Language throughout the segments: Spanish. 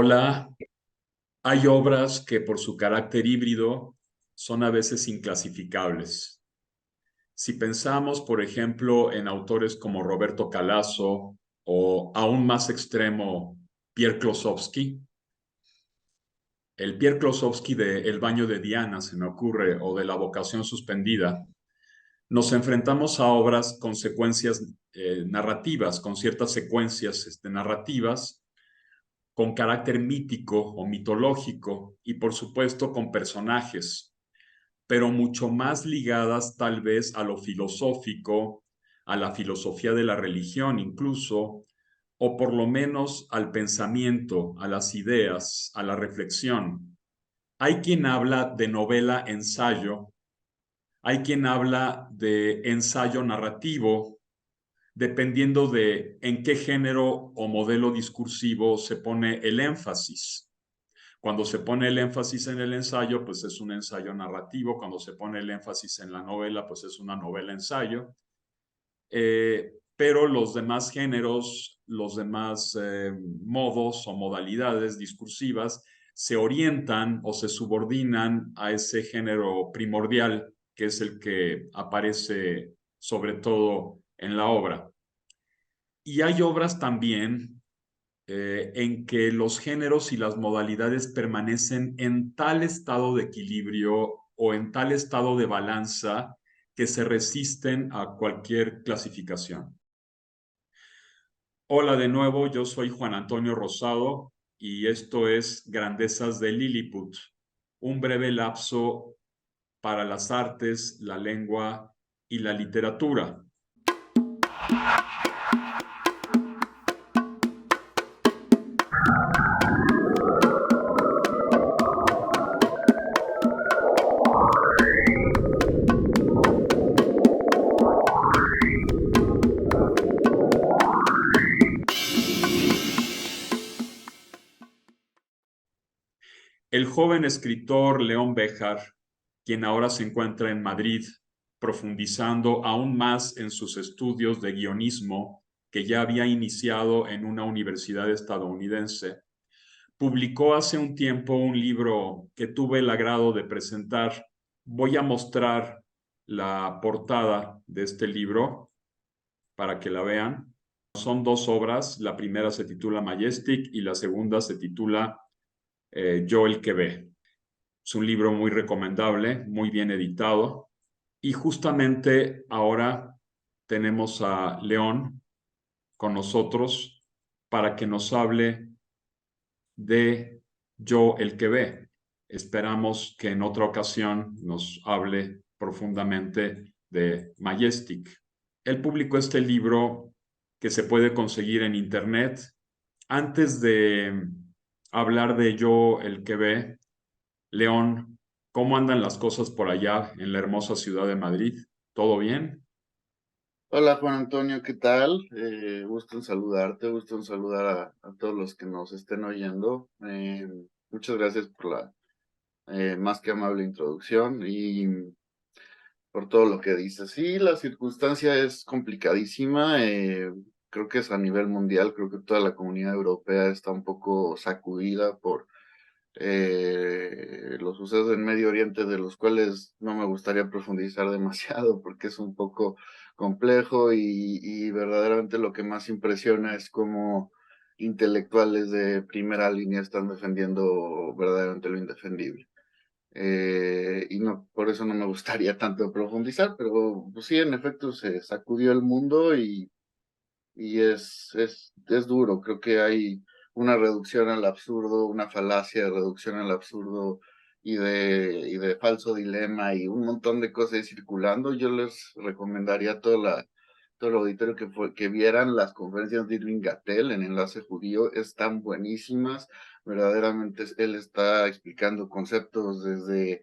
Hola, hay obras que por su carácter híbrido son a veces inclasificables. Si pensamos, por ejemplo, en autores como Roberto Calasso o aún más extremo, Pierre Klossowski, el Pierre Klossowski de El baño de Diana, se me ocurre, o de La vocación suspendida, nos enfrentamos a obras con secuencias narrativas, con ciertas secuencias narrativas con carácter mítico o mitológico y por supuesto con personajes, pero mucho más ligadas tal vez a lo filosófico, a la filosofía de la religión incluso, o por lo menos al pensamiento, a las ideas, a la reflexión. Hay quien habla de novela ensayo, hay quien habla de ensayo narrativo, dependiendo de en qué género o modelo discursivo se pone el énfasis. Cuando se pone el énfasis en el ensayo, pues es un ensayo narrativo. Cuando se pone el énfasis en la novela, pues es una novela ensayo. Pero los demás géneros, los demás modos o modalidades discursivas se orientan o se subordinan a ese género primordial que es el que aparece sobre todo en la obra. Y hay obras también en que los géneros y las modalidades permanecen en tal estado de equilibrio o en tal estado de balanza que se resisten a cualquier clasificación. Hola de nuevo, yo soy Juan Antonio Rosado y esto es Grandezas de Lilliput, un breve lapso para las artes, la lengua y la literatura. El joven escritor León Béjar, quien ahora se encuentra en Madrid, profundizando aún más en sus estudios de guionismo que ya había iniciado en una universidad estadounidense, publicó hace un tiempo un libro que tuve el agrado de presentar. Voy a mostrar la portada de este libro para que la vean. Son dos obras, la primera se titula Majestic y la segunda se titula Yo el que ve. Es un libro muy recomendable, muy bien editado. Y justamente ahora tenemos a León con nosotros para que nos hable de Yo el que ve. Esperamos que en otra ocasión nos hable profundamente de Majestic. Él publicó este libro que se puede conseguir en internet. Antes de hablar de Yo el que ve, León, ¿cómo andan las cosas por allá en la hermosa ciudad de Madrid? ¿Todo bien? Hola Juan Antonio, ¿qué tal? Gusto en saludarte, gusto en saludar a todos los que nos estén oyendo. Muchas gracias por la más que amable introducción y por todo lo que dices. Sí, la circunstancia es complicadísima, creo que es a nivel mundial, creo que toda la comunidad europea está un poco sacudida por los sucesos en Medio Oriente, de los cuales no me gustaría profundizar demasiado porque es un poco complejo y verdaderamente lo que más impresiona es cómo intelectuales de primera línea están defendiendo verdaderamente lo indefendible. Y no, por eso no me gustaría tanto profundizar, pero pues sí, en efecto se sacudió el mundo y es duro. Creo que hay una reducción al absurdo, una falacia de reducción al absurdo y de falso dilema y un montón de cosas ahí circulando. Yo les recomendaría a todo el auditorio que vieran las conferencias de Irving Gattel en Enlace Judío. Están buenísimas. Verdaderamente él está explicando conceptos desde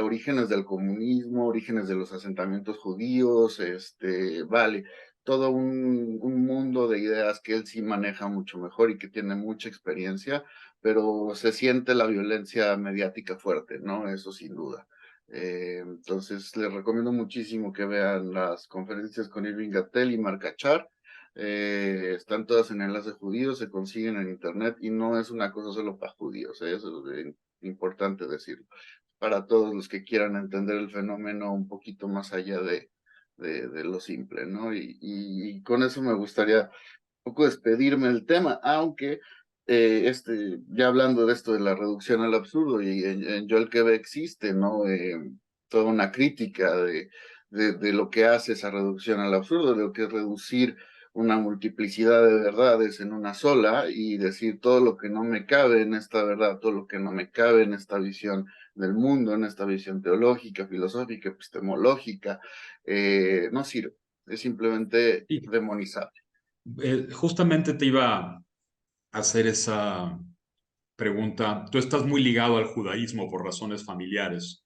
orígenes del comunismo, orígenes de los asentamientos judíos, vale, todo un mundo de ideas que él sí maneja mucho mejor y que tiene mucha experiencia, pero se siente la violencia mediática fuerte, ¿no? Eso sin duda. Entonces, les recomiendo muchísimo que vean las conferencias con Irving Gattel y Mark Achar. están todas en enlace judío, se consiguen en internet y no es una cosa solo para judíos, eso es importante decirlo. Para todos los que quieran entender el fenómeno un poquito más allá de lo simple, ¿no? Y con eso me gustaría un poco despedirme del tema, aunque ya hablando de esto de la reducción al absurdo, y en Joel Quebe existe, ¿no? Toda una crítica de lo que hace esa reducción al absurdo, de lo que es reducir una multiplicidad de verdades en una sola y decir todo lo que no me cabe en esta verdad, todo lo que no me cabe en esta visión del mundo, en esta visión teológica, filosófica, epistemológica, no sirve, es simplemente Y demonizable. justamente te iba a hacer esa pregunta. Tú estás muy ligado al judaísmo por razones familiares.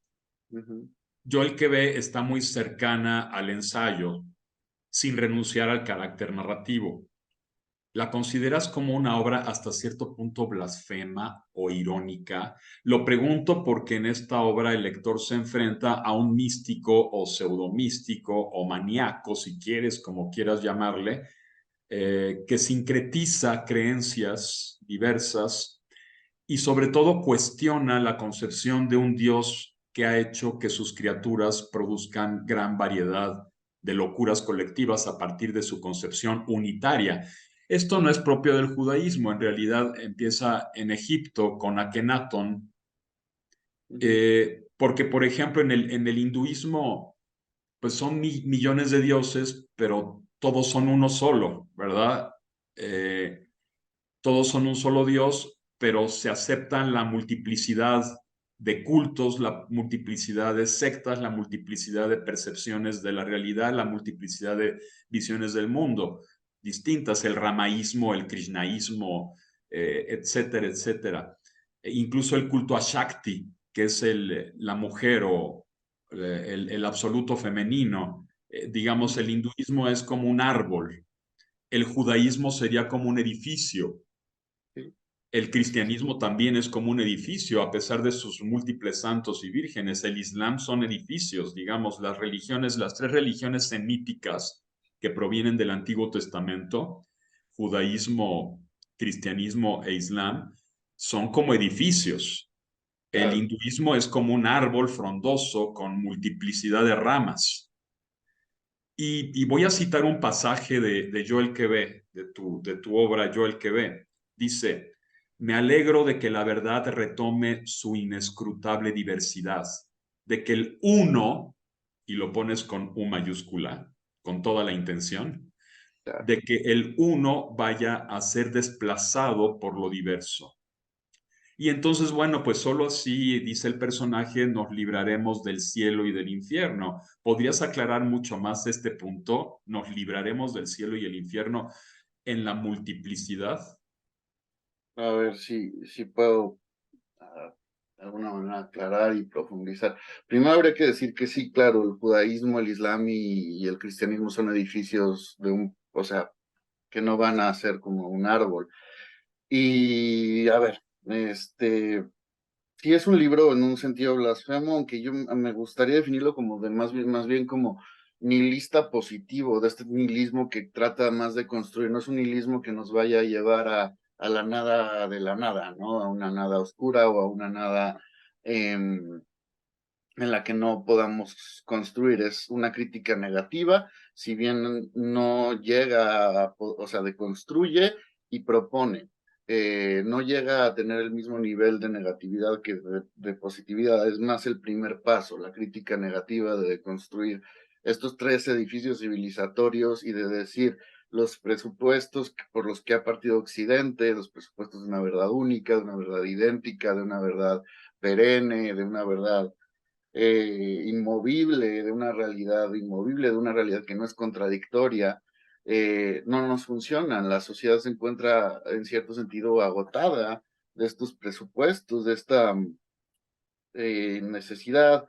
Ujú. Joel Quebe está muy cercana al ensayo, sin renunciar al carácter narrativo. ¿La consideras como una obra hasta cierto punto blasfema o irónica? Lo pregunto porque en esta obra el lector se enfrenta a un místico o pseudomístico o maníaco, si quieres, como quieras llamarle, que sincretiza creencias diversas y sobre todo cuestiona la concepción de un Dios que ha hecho que sus criaturas produzcan gran variedad de locuras colectivas a partir de su concepción unitaria. Esto no es propio del judaísmo, en realidad empieza en Egipto con Akenatón, Ujú. porque por ejemplo en el hinduismo pues son millones de dioses, pero todos son uno solo, ¿verdad? Eh, todos son un solo Dios, pero se aceptan la multiplicidad de cultos, la multiplicidad de sectas, la multiplicidad de percepciones de la realidad, la multiplicidad de visiones del mundo distintas, el ramaísmo, el krishnaísmo, etcétera, etcétera. Incluso el culto a Shakti, que es la mujer o el absoluto femenino. Digamos, el hinduismo es como un árbol, el judaísmo sería como un edificio, Sí, el sí, sí, cristianismo también es como un edificio, a pesar de sus múltiples santos y vírgenes. El Islam son edificios, digamos, las religiones, las tres religiones semíticas que provienen del Antiguo Testamento, judaísmo, cristianismo e islam, son como edificios. El claro. hinduismo es como un árbol frondoso con multiplicidad de ramas. Y voy a citar un pasaje de Joel Quebe, de tu obra Joel Quebe. Dice, me alegro de que la verdad retome su inescrutable diversidad, de que el uno, y lo pones con U mayúscula, con toda la intención, Claro. de que el uno vaya a ser desplazado por lo diverso. Y entonces, bueno, pues solo así, dice el personaje, nos libraremos del cielo y del infierno. ¿Podrías aclarar mucho más este punto? ¿Nos libraremos del cielo y el infierno en la multiplicidad? A ver si puedo ah, de alguna manera aclarar y profundizar. Primero habría que decir que sí, claro, el judaísmo, el islam y el cristianismo son edificios o sea, que no van a ser como un árbol. Y a ver, sí es un libro en un sentido blasfemo, aunque yo me gustaría definirlo como más bien como nihilista positivo, de este nihilismo que trata más de construir, no es un nihilismo que nos vaya a llevar a la nada de la nada, ¿no? A una nada oscura o a una nada en la que no podamos construir. Es una crítica negativa, si bien no llega o sea, deconstruye y propone. No llega a tener el mismo nivel de negatividad que de positividad. Es más el primer paso, la crítica negativa de construir estos tres edificios civilizatorios y de decir los presupuestos por los que ha partido Occidente, los presupuestos de una verdad única, de una verdad idéntica, de una verdad perenne, de una verdad inmovible, de una realidad inmovible, de una realidad que no es contradictoria, no nos funcionan. La sociedad se encuentra en cierto sentido agotada de estos presupuestos, de esta necesidad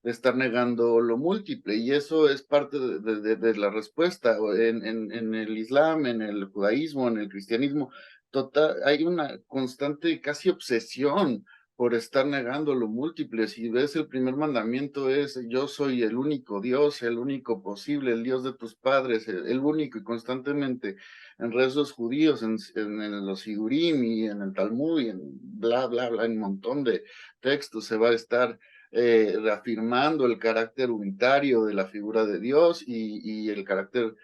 de estar negando lo múltiple, y eso es parte de la respuesta. En el Islam, en el judaísmo, en el cristianismo, total, hay una constante casi obsesión por estar negando lo múltiple. Si ves, el primer mandamiento es: yo soy el único Dios, el único posible, el Dios de tus padres, el único, y constantemente en rezos judíos, en los Sidurim y en el Talmud y en bla, bla, bla, en un montón de textos se va a estar reafirmando el carácter unitario de la figura de Dios y el carácter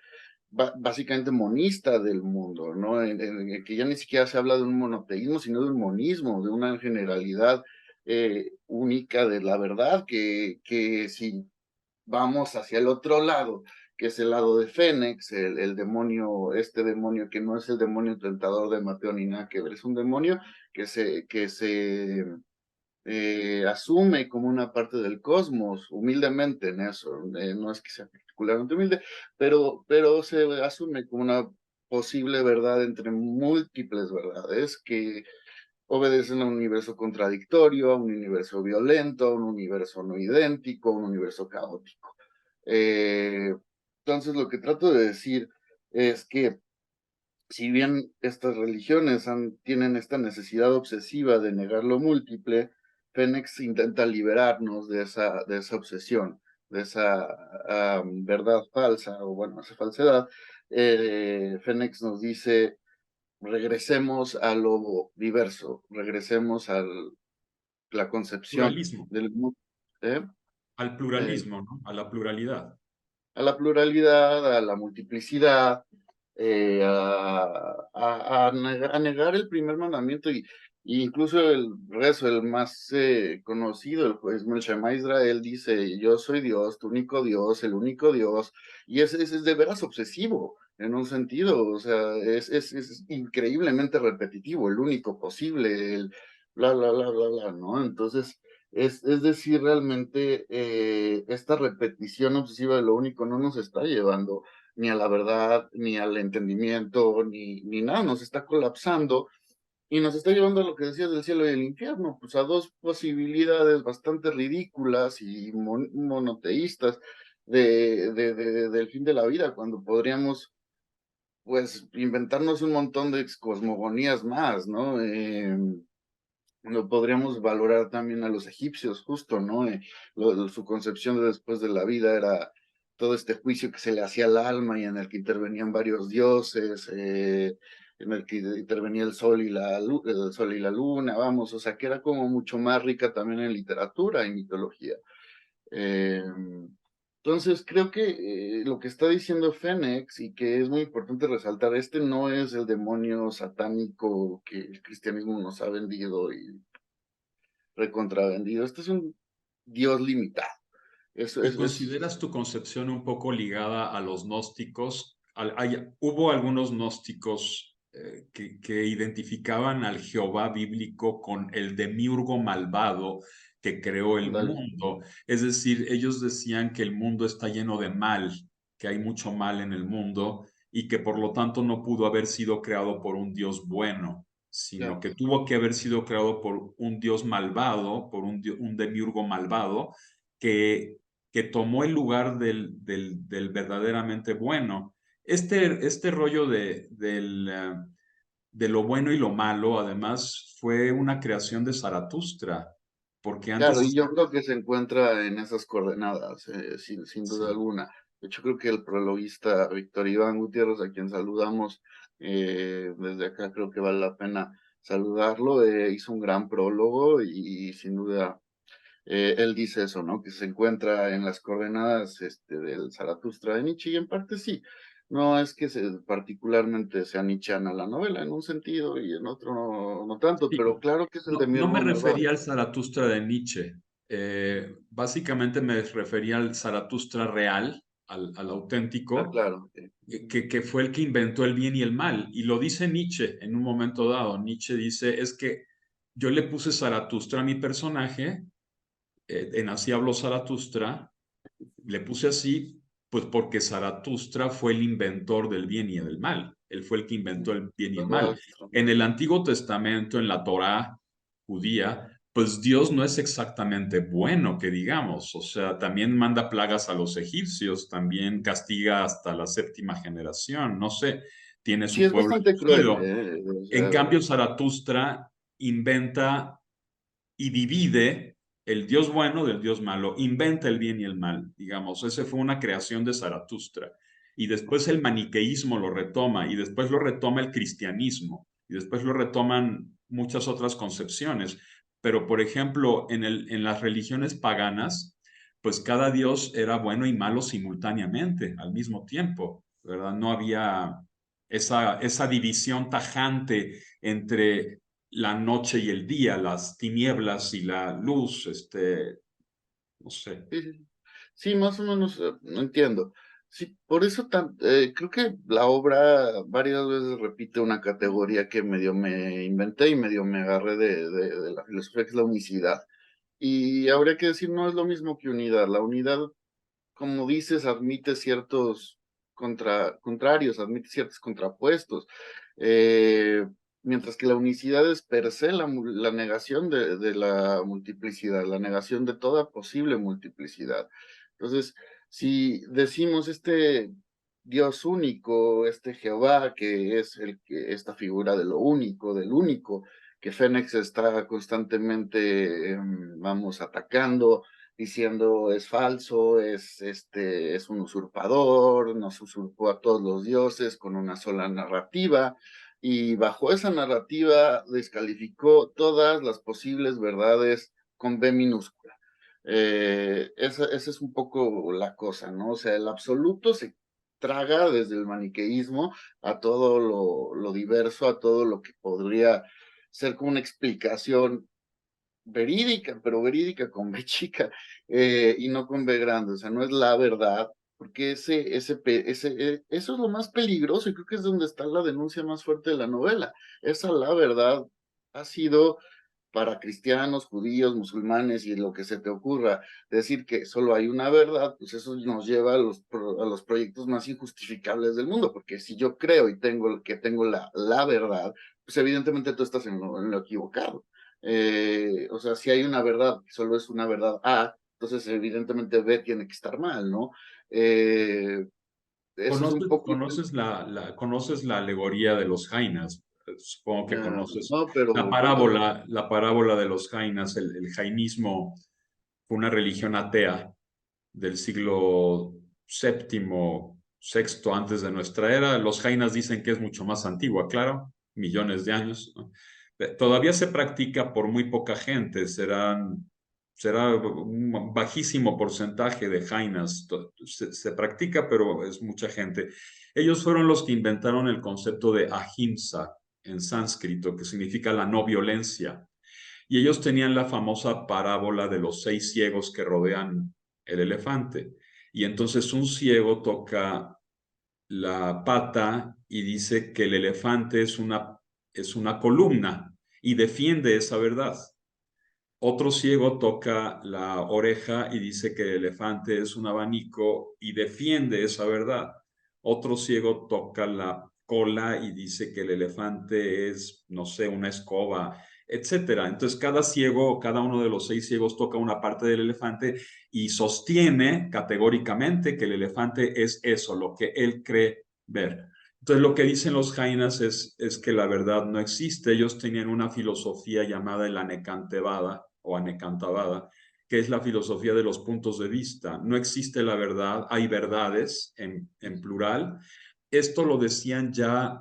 básicamente monista del mundo, ¿no? En que ya ni siquiera se habla de un monoteísmo, sino de un monismo, de una generalidad única de la verdad, que si vamos hacia el otro lado, que es el lado de Fénix, el demonio, este demonio que no es el demonio tentador de Mateo ni nada que ver, es un demonio que se asume como una parte del cosmos, humildemente en eso, no es que sea particularmente humilde, pero se asume como una posible verdad entre múltiples verdades que obedecen a un universo contradictorio, a un universo violento, a un universo no idéntico, a un universo caótico. Eh, entonces, lo que trato de decir es que si bien estas religiones tienen esta necesidad obsesiva de negar lo múltiple, Fénix intenta liberarnos de esa obsesión, de esa verdad falsa, o bueno, esa falsedad. Fénix nos dice: regresemos a lo diverso, regresemos a la concepción Pluralismo, del mundo, ¿eh? al Eh, pluralismo, ¿no? A la pluralidad. a la pluralidad, a la multiplicidad, a negar el primer mandamiento y incluso el rezo, el más conocido, el juez Shema Israel dice: yo soy Dios, tu único Dios, el único Dios, y ese es de veras obsesivo en un sentido, o sea, es increíblemente repetitivo, el único posible, el bla, bla, bla, bla, bla, ¿no? Entonces, es decir, realmente esta repetición obsesiva de lo único no nos está llevando ni a la verdad, ni al entendimiento, ni nada, nos está colapsando y nos está llevando a lo que decías del cielo y el infierno, pues a dos posibilidades bastante ridículas y monoteístas del fin de la vida, cuando podríamos pues inventarnos un montón de cosmogonías más, ¿no? No podríamos valorar también a los egipcios, justo, ¿no? Su concepción de después de la vida era todo este juicio que se le hacía al alma y en el que intervenían varios dioses, en el que intervenía el sol y la luna, vamos, o sea, que era como mucho más rica también en literatura y mitología. Eh, entonces, creo que lo que está diciendo Fénix y que es muy importante resaltar, este no es el demonio satánico que el cristianismo nos ha vendido y recontravendido. Este es un Dios limitado. ¿Y consideras tu concepción un poco ligada a los gnósticos? Hubo algunos gnósticos que identificaban al Jehová bíblico con el demiurgo malvado que creó el Ándale, mundo. Es decir, ellos decían que el mundo está lleno de mal, que hay mucho mal en el mundo y que por lo tanto no pudo haber sido creado por un Dios bueno, sino claro. que tuvo que haber sido creado por un Dios malvado, por un demiurgo malvado que tomó el lugar del verdaderamente bueno. Este rollo de lo bueno y lo malo, además, fue una creación de Zaratustra, porque Claro, y antes, yo creo que se encuentra en esas coordenadas, sin duda sí, alguna. De hecho, creo que el prologuista Víctor Iván Gutiérrez, a quien saludamos desde acá, creo que vale la pena saludarlo, hizo un gran prólogo y sin duda él dice eso, ¿no? Que se encuentra en las coordenadas del Zaratustra de Nietzsche, y en parte sí. No es que particularmente sea nietzscheana la novela en un sentido y en otro no tanto, sí, pero claro que es el no, no me demiurgo malvado. refería al Zaratustra de Nietzsche. Básicamente me refería al Zaratustra real, al Ah, auténtico, claro. que fue el que inventó el bien y el mal. Y lo dice Nietzsche en un momento dado. Nietzsche dice, es que yo le puse Zaratustra a mi personaje, en Así habló Zaratustra, le puse así, pues porque Zaratustra fue el inventor del bien y del mal. Él fue el que inventó el bien y el mal. Zoroastro. En el Antiguo Testamento, en la Torá judía, pues Dios no es exactamente bueno, que digamos. O sea, también manda plagas a los egipcios, también castiga hasta la séptima generación. No sé, tiene Sí, su es pueblo bastante cruel, elegido. o En sea, cambio, Zaratustra inventa y divide el Dios bueno del Dios malo, inventa el bien y el mal, digamos. Esa fue una creación de Zaratustra. Y después el maniqueísmo lo retoma, y después lo retoma el cristianismo, y después lo retoman muchas otras concepciones. Pero, por ejemplo, en las religiones paganas, pues cada dios era bueno y malo simultáneamente, al mismo tiempo, ¿verdad? No había esa división tajante entre la noche y el día, las tinieblas y la luz, no sé. Sí, sí, sí. Sí, más o menos no entiendo. Sí, por eso creo que la obra varias veces repite una categoría que medio me inventé y medio me agarré de la filosofía, que es la unicidad. Y habría que decir, no es lo mismo que unidad. La unidad, como dices, admite ciertos contrarios, admite ciertos contrapuestos. Eh, Mientras que la unicidad es per se la negación de la multiplicidad, la negación de toda posible multiplicidad. Entonces, si decimos este Dios único, este Jehová, que es esta figura de lo único, del único, que Fénix está constantemente, vamos, atacando, diciendo es falso, es un usurpador, nos usurpó a todos los dioses con una sola narrativa, y bajo esa narrativa descalificó todas las posibles verdades con B minúscula. Esa es un poco la cosa, ¿no? O sea, el absoluto se traga desde el maniqueísmo a todo lo diverso, a todo lo que podría ser como una explicación verídica, pero verídica con B chica, y no con B grande, o sea, no es la verdad, porque eso es lo más peligroso y creo que es donde está la denuncia más fuerte de la novela. Esa la verdad ha sido para cristianos, judíos, musulmanes y lo que se te ocurra, decir que solo hay una verdad, pues eso nos lleva a a los proyectos más injustificables del mundo, porque si yo creo y tengo la verdad, pues evidentemente tú estás en lo equivocado. O sea, si hay una verdad, solo es una verdad A, entonces evidentemente B tiene que estar mal, ¿no? Eh, Eso es un poco, ¿Conoces la alegoría de los jainas? Supongo que conoces no, pero cuéntame. la parábola de los jainas. El jainismo fue una religión atea del siglo séptimo, sexto antes de nuestra era. Los jainas dicen que es mucho más antigua, claro, millones de años, ¿no? Todavía se practica por muy poca gente, será un bajísimo porcentaje de jainas. Se practica, pero es mucha gente. Ellos fueron los que inventaron el concepto de ahimsa en sánscrito, que significa la no violencia. Y ellos tenían la famosa parábola de los 6 ciegos que rodean el elefante. Y entonces un ciego toca la pata y dice que el elefante es una columna y defiende esa verdad. Otro ciego toca la oreja y dice que el elefante es un abanico y defiende esa verdad. Otro ciego toca la cola y dice que el elefante es, no sé, una escoba, etcétera. Entonces cada ciego, cada uno de los 6 ciegos toca una parte del elefante y sostiene categóricamente que el elefante es eso, lo que él cree ver. Entonces lo que dicen los jainas es que la verdad no existe. Ellos tenían una filosofía llamada el Anekantavada o Anekantavada, que es la filosofía de los puntos de vista. No existe la verdad, hay verdades en plural. Esto lo decían ya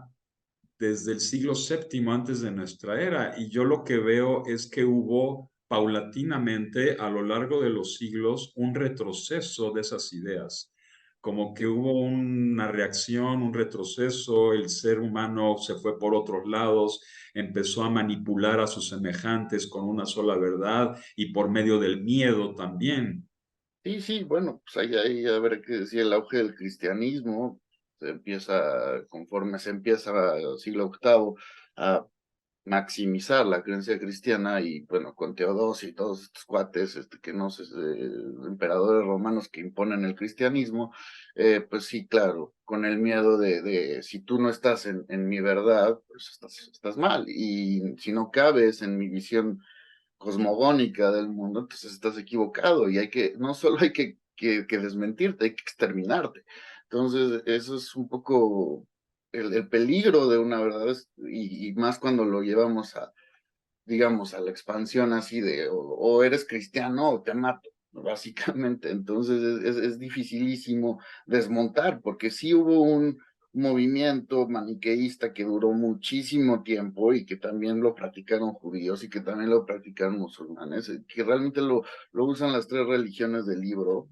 desde el siglo séptimo antes de nuestra era, y yo lo que veo es que hubo paulatinamente a lo largo de los siglos un retroceso de esas ideas, como que hubo una reacción, un retroceso, el ser humano se fue por otros lados, empezó a manipular a sus semejantes con una sola verdad y por medio del miedo también. Sí, sí, bueno, pues ahí habrá que decir el auge del cristianismo, conforme se empieza el siglo octavo a maximizar la creencia cristiana y bueno, con Teodosio y todos estos cuates, que no sé, emperadores romanos que imponen el cristianismo, pues sí, claro, con el miedo de si tú no estás en mi verdad, pues estás mal y si no cabes en mi visión cosmogónica del mundo, entonces estás equivocado y no solo hay que desmentirte, hay que exterminarte. Entonces, eso es un poco el peligro de una verdad, y más cuando lo llevamos digamos, a la expansión así de o eres cristiano o te mato, básicamente. Entonces es dificilísimo desmontar, porque sí hubo un movimiento maniqueísta que duró muchísimo tiempo y que también lo practicaron judíos y que también lo practicaron musulmanes, que realmente lo usan las tres religiones del libro,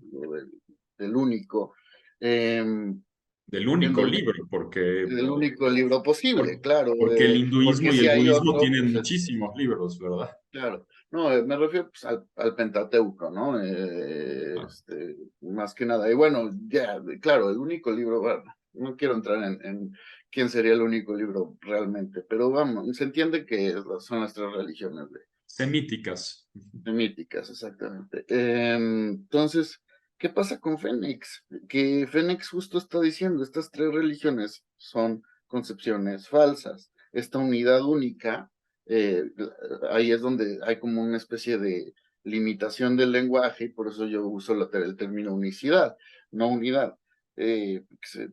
del único, em, Del en único donde libro, porque, el único libro posible, claro, porque el hinduismo porque y si el hay budismo otro, tienen pues muchísimos libros, ¿verdad? claro. No, me refiero pues, al Pentateuco, ¿no? Ah, Más que nada. Y bueno, ya, claro, el único libro, bueno, no quiero entrar en quién sería el único libro realmente, pero vamos, se entiende que son las tres religiones semíticas. míticas, exactamente. Entonces, ¿qué pasa con Fénix? Que Fénix justo está diciendo, estas tres religiones son concepciones falsas. Esta unidad única, eh, ahí es donde hay como una especie de limitación del lenguaje, y por eso yo uso el término unicidad, no unidad.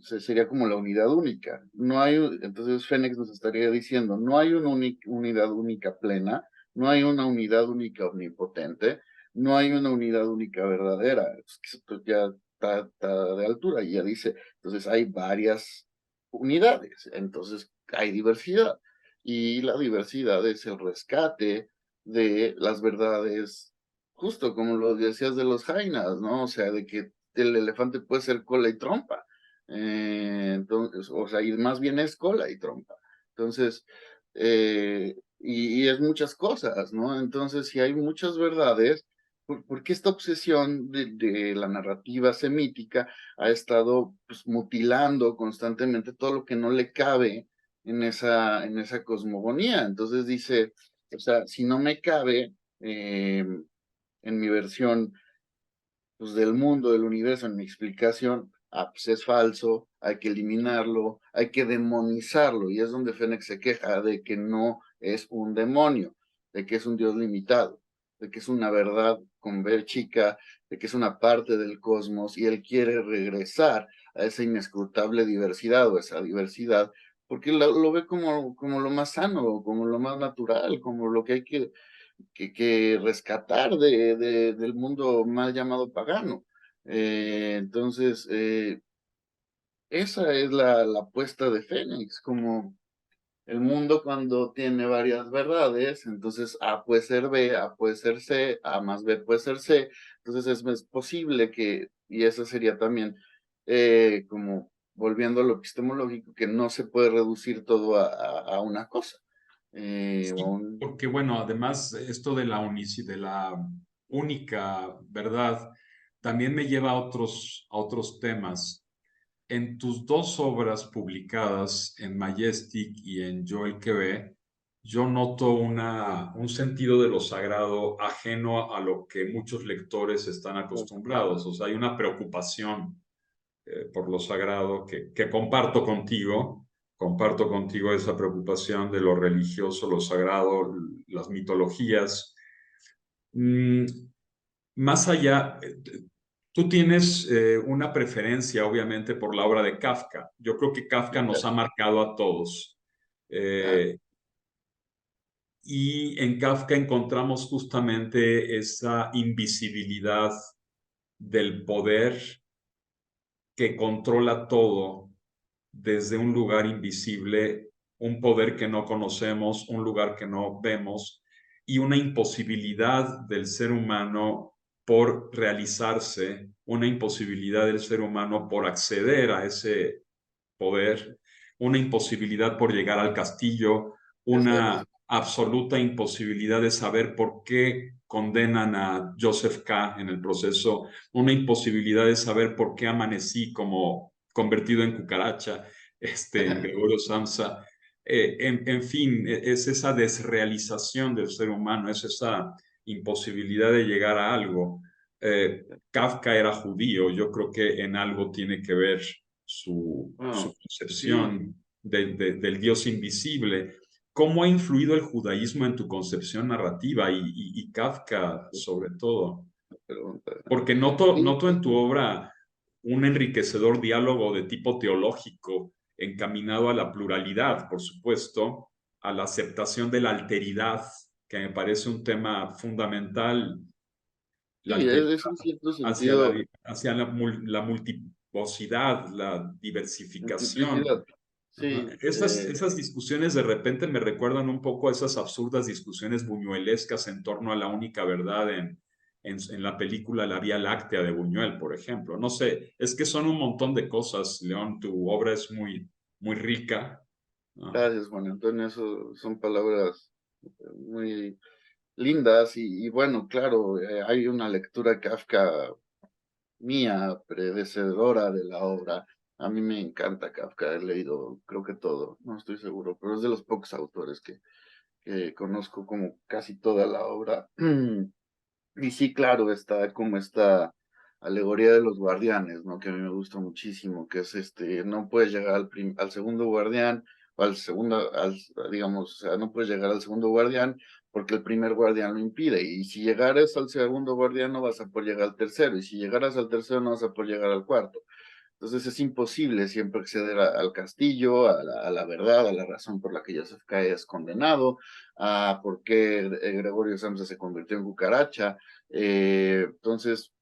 Sería como la unidad única. No hay, entonces Fénix nos estaría diciendo, no hay una unidad única plena, no hay una unidad única omnipotente, no hay una unidad única verdadera. Es que esto ya está de altura y ya dice, entonces hay varias unidades, entonces hay diversidad. Y la diversidad es el rescate de las verdades, justo como lo decías de los jainas, ¿no? O sea, de que el elefante puede ser cola y trompa. Entonces, o sea, y más bien es cola y trompa. Entonces, y es muchas cosas, ¿no? Entonces, si hay muchas verdades, ¿por qué esta obsesión de la narrativa semítica ha estado pues, mutilando constantemente todo lo que no le cabe en esa cosmogonía? Entonces dice, o sea, si no me cabe en mi versión pues, del mundo, del universo, en mi explicación, pues es falso, hay que eliminarlo, hay que demonizarlo, y es donde Fénix se queja de que no es un demonio, de que es un Dios limitado, de que es una verdad con ver chica, de que es una parte del cosmos, y él quiere regresar a esa inescrutable diversidad o esa diversidad, porque lo ve como lo más sano, como lo más natural, como lo que hay que rescatar del mundo mal llamado pagano. Entonces, esa es la apuesta de Fénix, como el mundo cuando tiene varias verdades, entonces A puede ser B, A puede ser C, A más B puede ser C, entonces es posible que, y eso sería también como volviendo a lo epistemológico, que no se puede reducir todo a una cosa. O Sí, porque bueno, además esto de de la única verdad también me lleva a otros temas. En tus dos obras publicadas, en Majestic y en Yo el que ve, yo noto un sentido de lo sagrado ajeno a lo que muchos lectores están acostumbrados. O sea, hay una preocupación por lo sagrado que comparto contigo esa preocupación de lo religioso, lo sagrado, las mitologías. Mm, más allá, tú tienes una preferencia, obviamente, por la obra de Kafka. Yo creo que Kafka nos ha marcado a todos. claro, Eh, y en Kafka encontramos justamente esa invisibilidad del poder que controla todo desde un lugar invisible, un poder que no conocemos, un lugar que no vemos y una imposibilidad del ser humano por realizarse, una imposibilidad del ser humano por acceder a ese poder, una imposibilidad por llegar al castillo, una absoluta imposibilidad de saber por qué condenan a Joseph K. en el proceso, una imposibilidad de saber por qué amanecí como convertido en cucaracha, en Gregorio Samsa. En fin, es esa desrealización del ser humano, es esa imposibilidad de llegar a algo. Kafka era judío, yo creo que en algo tiene que ver su bueno, sí, concepción del Dios invisible. ¿Cómo ha influido el judaísmo en tu concepción narrativa y Kafka sobre todo? pregunta. Porque Sí, noto en tu obra un enriquecedor diálogo de tipo teológico encaminado a la pluralidad, por supuesto, a la aceptación de la alteridad que me parece un tema fundamental, la Sí, alteridad es en cierto hacia sentido hacia la multiposidad, la diversificación. multiplicidad. Ajá. Sí, Esas discusiones de repente me recuerdan un poco a esas absurdas discusiones buñuelescas en torno a la única verdad en la película La Vía Láctea de Buñuel, por ejemplo. No sé, es que son un montón de cosas, León, tu obra es muy rica. ¿No? gracias, Juan Antonio. Eso son palabras muy lindas y bueno, claro, hay una lectura Kafka mía, predecedora de la obra. A mí me encanta Kafka, he leído creo que todo, no estoy seguro, pero es de los pocos autores que conozco como casi toda la obra. Y sí, claro, está como esta alegoría de los guardianes, ¿no? Que a mí me gusta muchísimo, que es no puedes llegar al segundo guardián, o al segundo, digamos, o sea, no puedes llegar al segundo guardián porque el primer guardián lo impide, y si llegaras al segundo guardián no vas a poder llegar al tercero, y si llegaras al tercero no vas a poder llegar al cuarto. Entonces es imposible siempre acceder al castillo, a la verdad, a la razón por la que Joseph K. es condenado, a por qué Gregorio Samsa se convirtió en cucaracha. Entonces,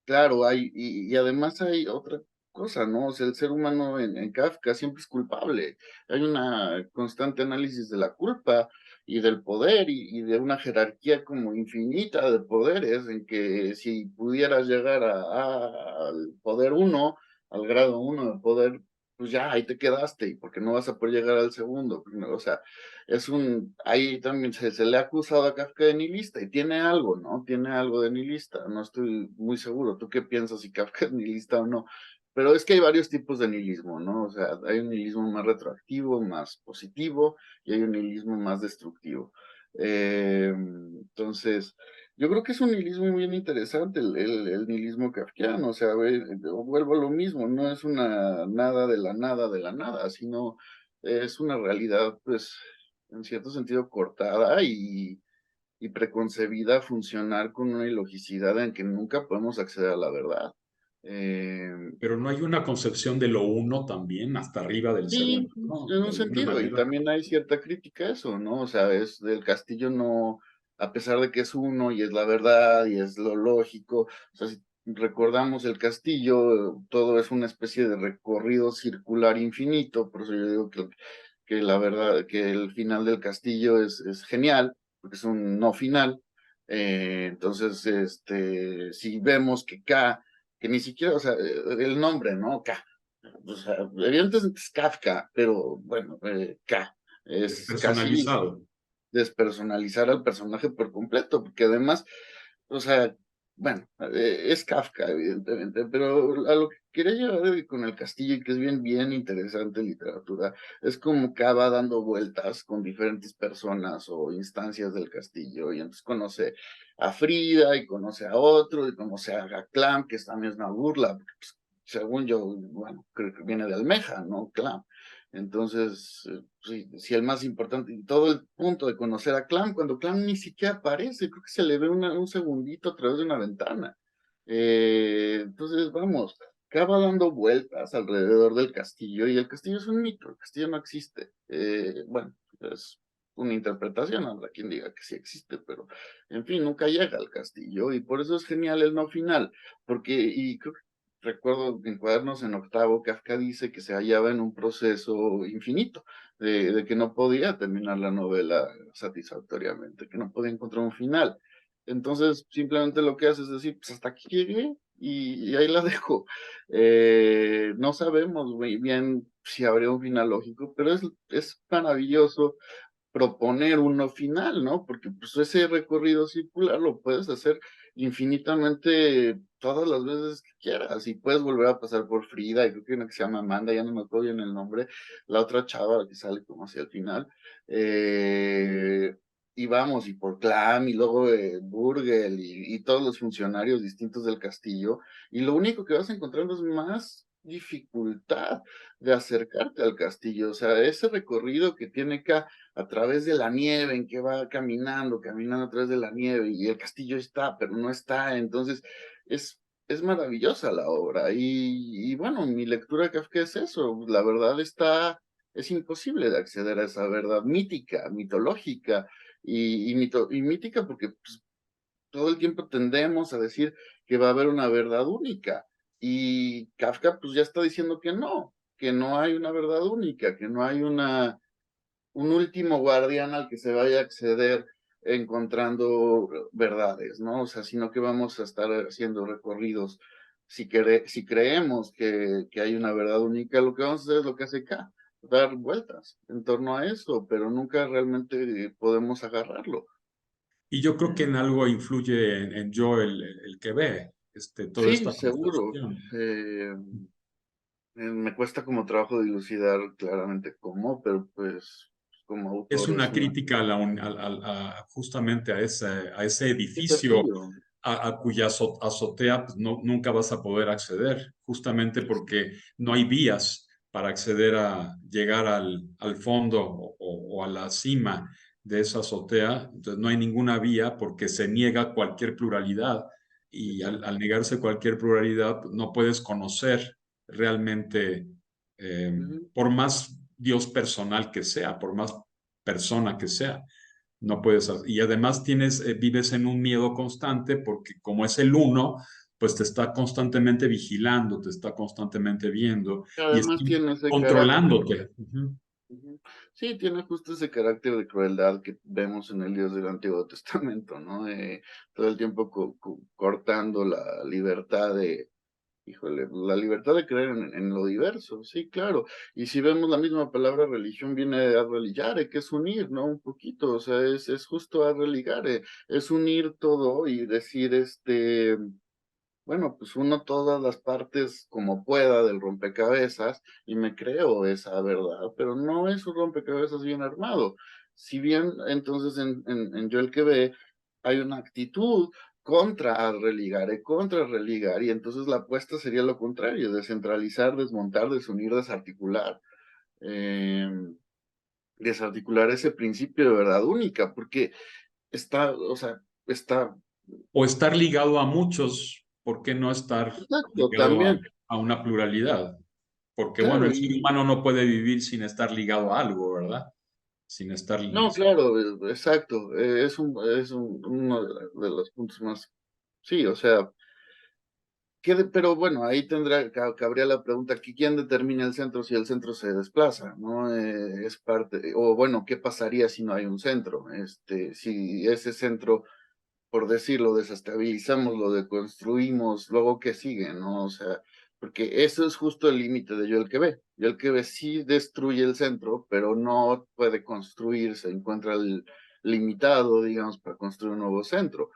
claro, y además hay otra cosa, ¿no? O sea, el ser humano en Kafka siempre es culpable. Hay una constante análisis de la culpa y del poder y de una jerarquía como infinita de poderes en que si pudieras llegar al poder uno, al grado uno de poder, pues ya ahí te quedaste, y porque no vas a poder llegar al segundo. O sea, ahí también se le ha acusado a Kafka de nihilista y tiene algo, ¿no? Tiene algo de nihilista, no estoy muy seguro. ¿Tú qué piensas si Kafka es nihilista o no? Pero es que hay varios tipos de nihilismo, ¿no? O sea, hay un nihilismo más retroactivo, más positivo, y hay un nihilismo más destructivo. Entonces, yo creo que es un nihilismo muy interesante, el nihilismo kafkiano. O sea, vuelvo a lo mismo, no es una nada de la nada de la nada, sino es una realidad, pues, en cierto sentido cortada y preconcebida a funcionar con una ilogicidad en que nunca podemos acceder a la verdad. Eh, Pero no hay una concepción de lo uno también hasta arriba del ser sí, humano, en de un alguna sentido, y manera. también hay cierta crítica a eso, ¿no? O sea, es del castillo no, a pesar de que es uno y es la verdad y es lo lógico, o sea, si recordamos el castillo, todo es una especie de recorrido circular infinito, por eso yo digo que la verdad, que el final del castillo es genial, porque es un no final. Entonces, si vemos que K, que ni siquiera, o sea, el nombre, ¿no? K, o sea, evidentemente es Kafka, pero bueno, K, Es es casi personalizado. despersonalizar al personaje por completo, porque además, o sea, bueno, es Kafka, evidentemente, pero a lo que quería llegar con el castillo, y que es bien, bien interesante literatura, es como que va dando vueltas con diferentes personas o instancias del castillo, y entonces conoce a Frida, y conoce a otro, y conoce a Clam, que también es una burla, porque, pues, según yo, bueno, creo que viene de Almeja, ¿no? Clam. Entonces, sí, sí, el más importante, y todo el punto de conocer a Clam, cuando Clam ni siquiera aparece, creo que se le ve un segundito a través de una ventana. Entonces, vamos, acaba dando vueltas alrededor del castillo, y el castillo es un mito, el castillo no existe. Bueno, es una interpretación, habrá quien diga que sí existe, pero en fin, nunca llega al castillo, y por eso es genial el no final, porque, y creo que recuerdo en Cuadernos en Octavo, Kafka dice que se hallaba en un proceso infinito, de que no podía terminar la novela satisfactoriamente, que no podía encontrar un final. Entonces, simplemente lo que hace es decir, pues hasta aquí llegué y ahí la dejo. No sabemos muy bien si habría un final lógico, pero es maravilloso proponer uno final, ¿no? Porque pues ese recorrido circular lo puedes hacer infinitamente todas las veces que quieras, y puedes volver a pasar por Frida, y creo que hay una que se llama Amanda, ya no me acuerdo bien el nombre, la otra chava que sale como hacia el final, eh, y vamos, y por Clam, y luego Burgel, y todos los funcionarios distintos del castillo, y lo único que vas encontrando es más dificultad de acercarte al castillo. O sea, ese recorrido que tiene que a través de la nieve, en que va caminando, caminando a través de la nieve, y el castillo está, pero no está. Entonces, es maravillosa la obra. Y bueno, mi lectura de Kafka es eso. La verdad es imposible de acceder a esa verdad mítica, mitológica. y mítica, porque pues, todo el tiempo tendemos a decir que va a haber una verdad única. Y Kafka pues ya está diciendo que no hay una verdad única, que no hay un último guardián al que se vaya a acceder encontrando verdades, ¿no? O sea, sino que vamos a estar haciendo recorridos. Si creemos que hay una verdad única, lo que vamos a hacer es lo que hace K, dar vueltas en torno a eso, pero nunca realmente podemos agarrarlo. Y yo creo que en algo influye en yo el que ve toda Sí, esta seguro. construcción. Me cuesta como trabajo dilucidar claramente cómo, pero pues como Es autor es una una... crítica justamente a ese Es edificio sencillo. a cuya azotea pues, nunca vas a poder acceder, justamente porque no hay vías para acceder a llegar al fondo o a la cima de esa azotea. Entonces no hay ninguna vía porque se niega cualquier pluralidad y Exacto. al negarse cualquier pluralidad pues, no puedes conocer realmente, Ujú. por más Dios personal que sea, por más persona que sea. No puedes, y además vives en un miedo constante porque como es el uno, pues te está constantemente vigilando, te está constantemente viendo y está Además tiene ese carácter. controlándote. Ujú. Ujú. Sí, tiene justo ese carácter de crueldad que vemos en el Dios del Antiguo Testamento, ¿no? Todo el tiempo cortando la libertad de, híjole, la libertad de creer en lo diverso, sí, claro. Y si vemos la misma palabra religión, viene a religare, que es unir, ¿no? Un poquito, o sea, es justo a religare, es unir todo y decir, bueno, pues uno todas las partes como pueda del rompecabezas y me creo esa verdad, pero no es un rompecabezas bien armado. Si bien entonces en Yo el que ve hay una actitud contra religar, y entonces la apuesta sería lo contrario, descentralizar, desmontar, desunir, eh, desarticular ese principio de verdad única, porque está, o sea, está, O estar ligado a muchos, ¿por qué no estar exacto, ligado también, a una pluralidad? Porque bueno, claro, el ser humano no puede vivir sin estar ligado a algo, ¿verdad? Sin estar... no, claro, exacto. Uno de los puntos más. Sí, o sea, pero bueno, ahí cabría la pregunta, ¿quién determina el centro si el centro se desplaza? ¿No? Es parte, o bueno, ¿qué pasaría si no hay un centro? Si ese centro, por decirlo, desestabilizamos, lo deconstruimos, luego ¿qué sigue? ¿No? O sea, porque eso es justo el límite de Yo el que ve. Yo el que ve sí destruye el centro, pero no puede construir, se encuentra limitado, digamos, para construir un nuevo centro.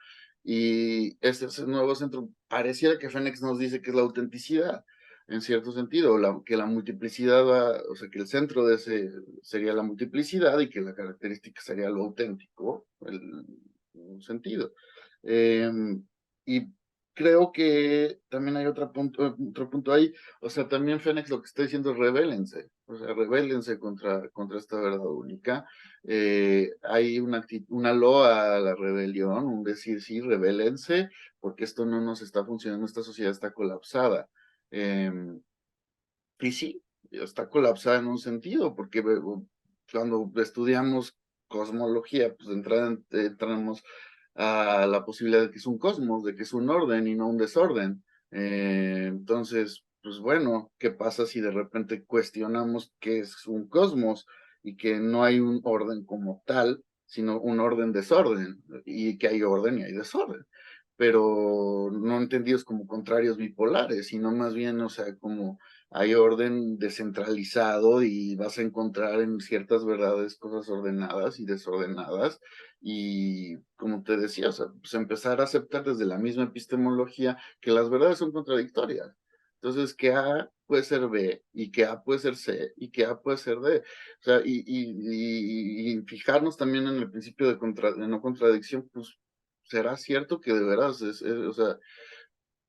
Y ese nuevo centro pareciera que Fénix nos dice que es la autenticidad, en cierto sentido, que la multiplicidad o sea, que el centro de ese sería la multiplicidad y que la característica sería lo auténtico, un sentido. Y creo que también hay otro punto ahí, o sea, también Fénix lo que está diciendo es rebélense, o sea, rebélense contra esta verdad única. Hay una loa a la rebelión, un decir, sí, rebélense, porque esto no nos está funcionando, esta sociedad está colapsada. Em, y sí, está colapsada en un sentido, porque cuando estudiamos cosmología, pues de entrada entramos a la posibilidad de que es un cosmos, de que es un orden y no un desorden. Entonces, pues bueno, ¿qué pasa si de repente cuestionamos qué es un cosmos y que no hay un orden como tal, sino un orden-desorden, y que hay orden y hay desorden? Pero no entendidos como contrarios bipolares, sino más bien, o sea, como hay orden descentralizado y vas a encontrar en ciertas verdades cosas ordenadas y desordenadas. Y como te decía, o sea, pues empezar a aceptar desde la misma epistemología que las verdades son contradictorias. Entonces, que A puede ser B y que A puede ser C y que A puede ser D. O sea, y fijarnos también en el principio de no contradicción, pues será cierto que de veras o sea,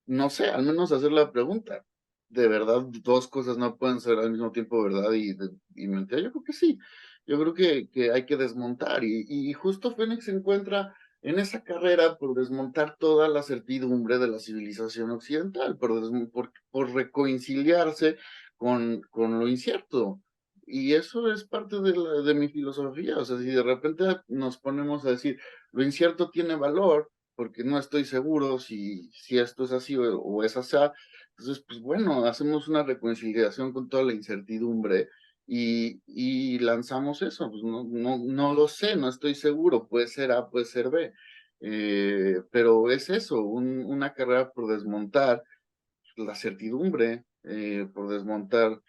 no sé, al menos hacer la pregunta. ¿De verdad dos cosas no pueden ser al mismo tiempo verdad y mentira? Yo creo que sí. Yo creo que hay que desmontar. Y justo Fénix se encuentra en esa carrera por desmontar toda la certidumbre de la civilización occidental, por reconciliarse con lo incierto. y eso es parte de mi filosofía. O sea, si de repente nos ponemos a decir, lo incierto tiene valor, porque no estoy seguro si esto es así o es así, entonces, pues bueno, hacemos una reconciliación con toda la incertidumbre y lanzamos eso. Pues no lo sé, no estoy seguro, puede ser A, puede ser B. Pero es eso, una carrera por desmontar la certidumbre, por desmontar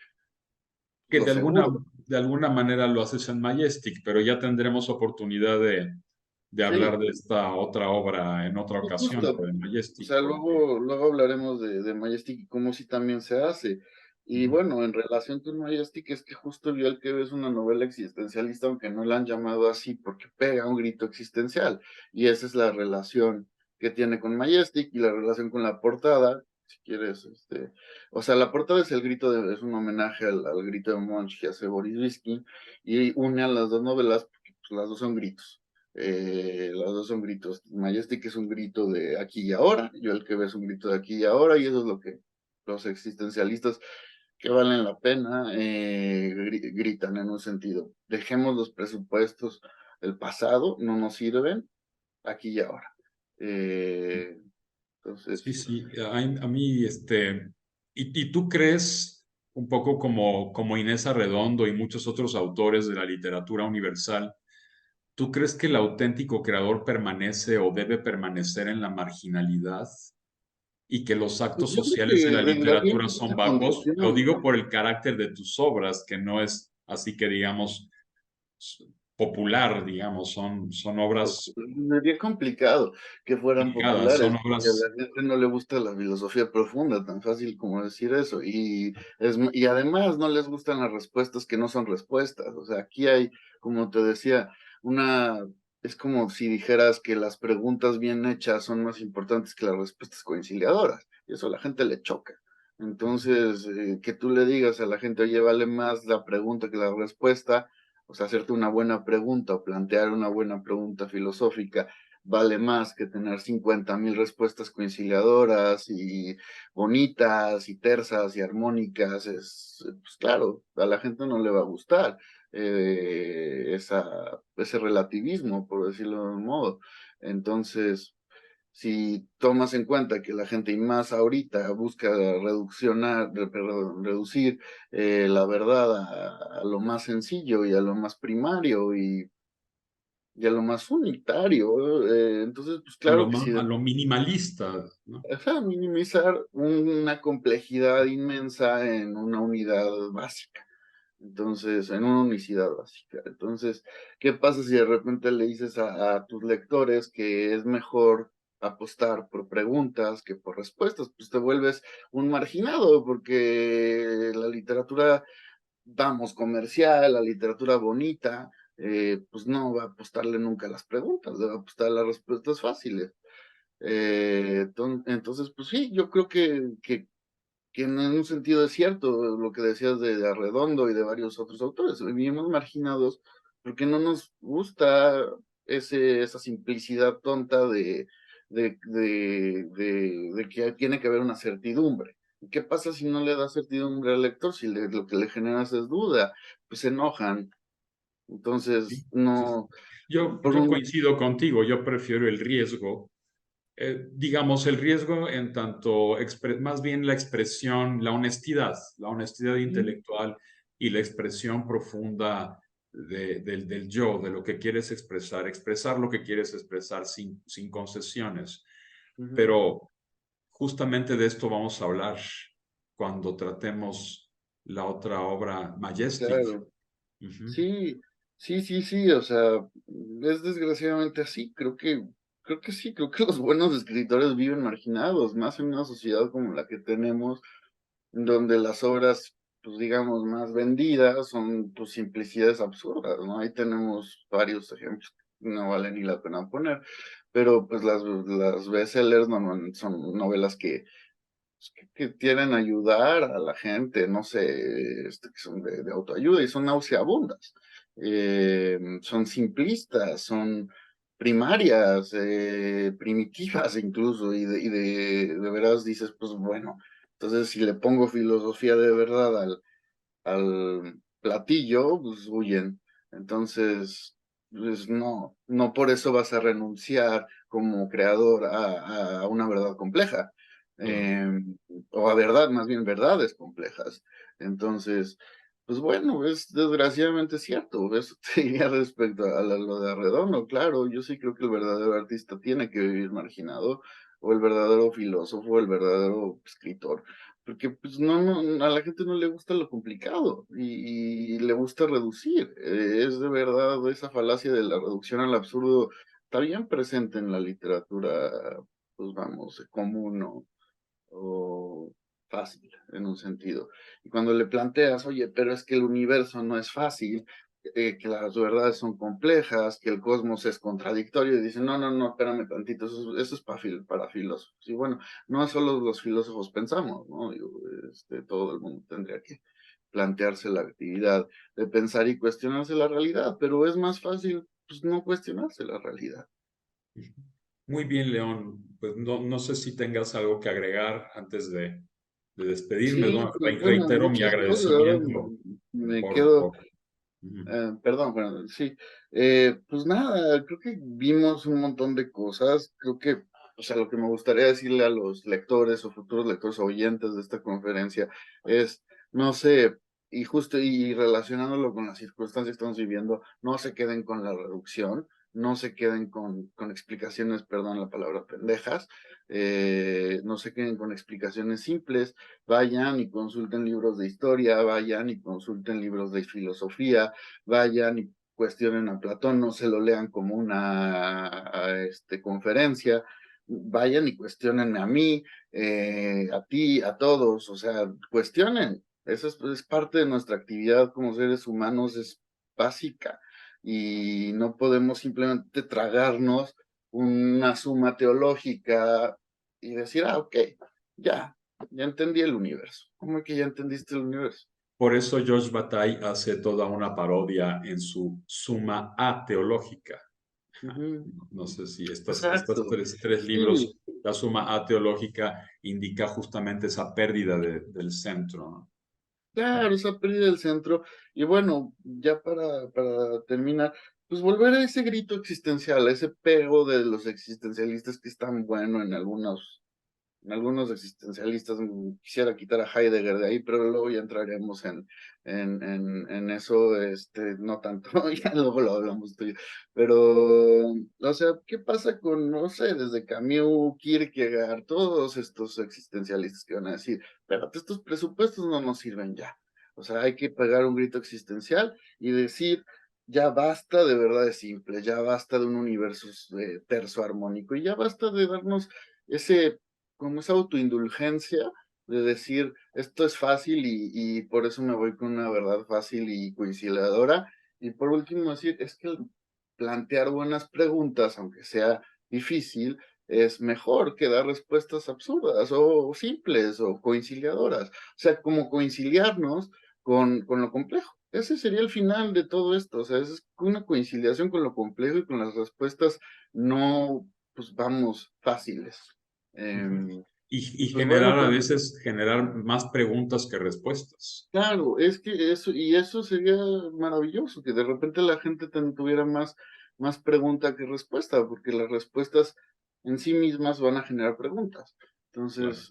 Que lo seguro. de alguna manera lo haces en Majestic, pero ya tendremos oportunidad de Sí, hablar de esta otra obra en otra ocasión, justo. de O Majestic, sea, porque luego hablaremos de Majestic y cómo sí también se hace. Y ujú, bueno, en relación con Majestic es que justo yo el que es una novela existencialista, aunque no la han llamado así, porque pega un grito existencial. Y esa es la relación que tiene con Majestic y la relación con la portada, si quieres, o sea, la portada es el grito es un homenaje al grito de Munch que hace Boris Virsky y une a las dos novelas, porque pues, las dos son gritos. Los dos son gritos. Majestic es un grito de aquí y ahora, yo el que veo es un grito de aquí y ahora, y eso es lo que los existencialistas que valen la pena gritan en un sentido. Dejemos los presupuestos del pasado, no nos sirven aquí y ahora. Eh, sí, entonces, sí, a mí, y tú crees, un poco como Inés Arredondo y muchos otros autores de la literatura universal, ¿tú crees que el auténtico creador permanece o debe permanecer en la marginalidad y que los pues actos yo creo sociales de la que debería literatura en son esta vagos? Lo condición. digo por el carácter de tus obras, que no es así que digamos popular, digamos, son obras Sería complicado que fueran delicadas, son populares, porque a obras, la gente no le gusta la filosofía profunda, tan fácil como decir eso. Y además no les gustan las respuestas que no son respuestas. O sea, aquí hay, como te decía, una, es como si dijeras que las preguntas bien hechas son más importantes que las respuestas conciliadoras. Y eso a la gente le choca. Entonces, que tú le digas a la gente, oye, vale más la pregunta que la respuesta, o sea, hacerte una buena pregunta o plantear una buena pregunta filosófica vale más que tener 50,000 respuestas conciliadoras y bonitas y tersas y armónicas. Pues claro, a la gente no le va a gustar ese relativismo, por decirlo de un modo. Entonces, si tomas en cuenta que la gente y más ahorita busca reducir la verdad a lo más sencillo y a lo más primario y a lo más unitario, entonces, pues claro que sí, a lo minimalista, ¿no? ajá, minimizar una complejidad inmensa en una unidad básica. Entonces, en una unicidad básica. Entonces, ¿qué pasa si de repente le dices a tus lectores que es mejor apostar por preguntas que por respuestas? Pues te vuelves un marginado, porque la literatura, vamos, comercial, la literatura bonita, pues no va a apostarle nunca a las preguntas, va a apostar a las respuestas fáciles. Entonces, pues sí, yo creo que en un sentido es cierto lo que decías de Arredondo y de varios otros autores, vivimos marginados porque no nos gusta esa simplicidad tonta de que tiene que haber una certidumbre. ¿Y qué pasa si no le da certidumbre al lector? Si lo que le generas es duda, pues se enojan. Sí, Entonces, sí, sí. no, por Yo un, coincido contigo, yo prefiero el riesgo, digamos, el riesgo en tanto, más bien la expresión, la honestidad intelectual y la expresión profunda del yo, de lo que quieres expresar lo que quieres expresar sin concesiones. ujú, Pero justamente de esto vamos a hablar cuando tratemos la otra obra, Majestic. claro. Ujú. Sí, sí, o sea, es desgraciadamente así. Creo que sí, creo que los buenos escritores viven marginados, más en una sociedad como la que tenemos, donde las obras, pues digamos, más vendidas son pues simplicidades absurdas, ¿no? Ahí tenemos varios ejemplos que no vale ni la pena poner, pero pues las bestsellers normalmente son novelas que quieren ayudar a la gente, no sé, que son de autoayuda y son nauseabundas, son simplistas, son primarias, primitivas incluso, de veras dices, pues bueno, entonces si le pongo filosofía de verdad platillo, pues huyen. Entonces, pues no por eso vas a renunciar como creador a una verdad compleja, Claro. o a verdad, más bien verdades complejas. Entonces, pues bueno, es desgraciadamente cierto. Eso te diría respecto a lo de Arredondo. Claro, yo sí creo que el verdadero artista tiene que vivir marginado, o el verdadero filósofo, o el verdadero escritor, porque pues a la gente no le gusta lo complicado y le gusta reducir. Es de verdad esa falacia de la reducción al absurdo está bien presente en la literatura, pues vamos, común o fácil en un sentido. Y cuando le planteas, oye, pero es que el universo no es fácil, que las verdades son complejas, que el cosmos es contradictorio, y dicen, no, espérame tantito, eso es para filósofos. Y bueno, no solo los filósofos pensamos, ¿no? Digo, todo el mundo tendría que plantearse la actividad de pensar y cuestionarse la realidad, pero es más fácil, pues, no cuestionarse la realidad. Muy bien, León. Pues no sé si tengas algo que agregar antes de despedirme. Sí, No, pues bueno, reitero mi muchas cosas. Ahora agradecimiento me por, quedo, por- Ujú. perdón, bueno, sí. Pues nada, creo que vimos un montón de cosas. Creo que, o sea, lo que me gustaría decirle a los lectores o futuros lectores o oyentes de esta conferencia es, no sé, y justo y relacionándolo con las circunstancias que estamos viviendo, no se queden con la reducción, no se queden con explicaciones, perdón la palabra, pendejas, no se queden con explicaciones simples, vayan y consulten libros de historia, vayan y consulten libros de filosofía, vayan y cuestionen a Platón, no se lo lean como una conferencia, vayan y cuestionenme a mí, a ti, a todos, o sea, cuestionen. Eso es parte de nuestra actividad como seres humanos, es básica y no podemos simplemente tragarnos una suma teológica y decir, ok, ya entendí el universo. ¿Cómo es que ya entendiste el universo? Por eso George Bataille hace toda una parodia en su Suma A teológica. Ujú. No sé si estas Exacto. tres Sí, libros, la Suma A teológica indica justamente esa pérdida del centro, ¿no? claro, esa pérdida del centro. Y bueno, ya para terminar, pues volver a ese grito existencial, a ese pego de los existencialistas que es tan bueno en algunos existencialistas. Quisiera quitar a Heidegger de ahí, pero luego ya entraremos en eso, no tanto, ya luego lo hablamos tú y yo. Pero, o sea, ¿qué pasa con, no sé, desde Camus, Kierkegaard, todos estos existencialistas que van a decir, espérate, estos presupuestos no nos sirven ya? O sea, hay que pegar un grito existencial y decir, ya basta de verdades simples, ya basta de un universo terzo armónico y ya basta de darnos ese como esa autoindulgencia de decir, esto es fácil y por eso me voy con una verdad fácil y conciliadora. Y por último decir, es que plantear buenas preguntas, aunque sea difícil, es mejor que dar respuestas absurdas o simples o conciliadoras. O sea, como conciliarnos con lo complejo. Ese sería el final de todo esto. O sea, es una conciliación con lo complejo y con las respuestas no, pues vamos, fáciles. Ujú. Y Y pues bueno, generar a veces, generar más preguntas que respuestas. claro, es que eso sería maravilloso, que de repente la gente tuviera más pregunta que respuesta, porque las respuestas en sí mismas van a generar preguntas. Claro. Entonces,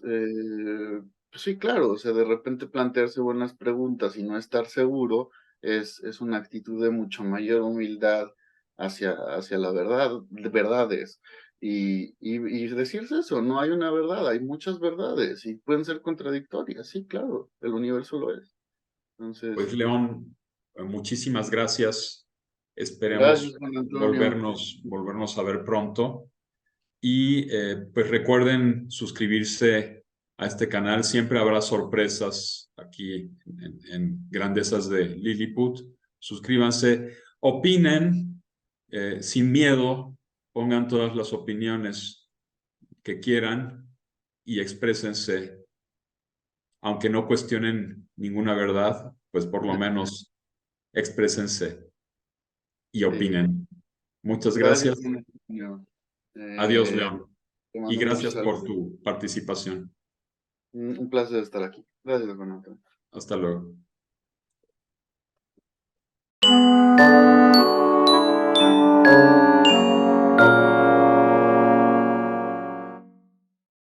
pues sí, claro, o sea, de repente plantearse buenas preguntas y no estar seguro es una actitud de mucho mayor humildad hacia la verdad, de verdades. Y decirse eso, no hay una verdad, hay muchas verdades y pueden ser contradictorias, sí, claro, el universo lo es. Pues Entonces, León, muchísimas gracias. gracias, Esperemos Juan Antonio. volvernos a ver pronto. Y pues recuerden suscribirse a este canal. Siempre habrá sorpresas aquí en Grandezas de Lilliput. Suscríbanse, opinen sin miedo, pongan todas las opiniones que quieran y exprésense, aunque no cuestionen ninguna verdad, pues por lo menos exprésense y Sí, opinen. Muchas gracias, gracias. Juan Antonio. Adiós, Eh, León. te Y mando muchos gracias por saludos. tu participación. Un placer estar aquí. Gracias, Juan Antonio. Hasta luego.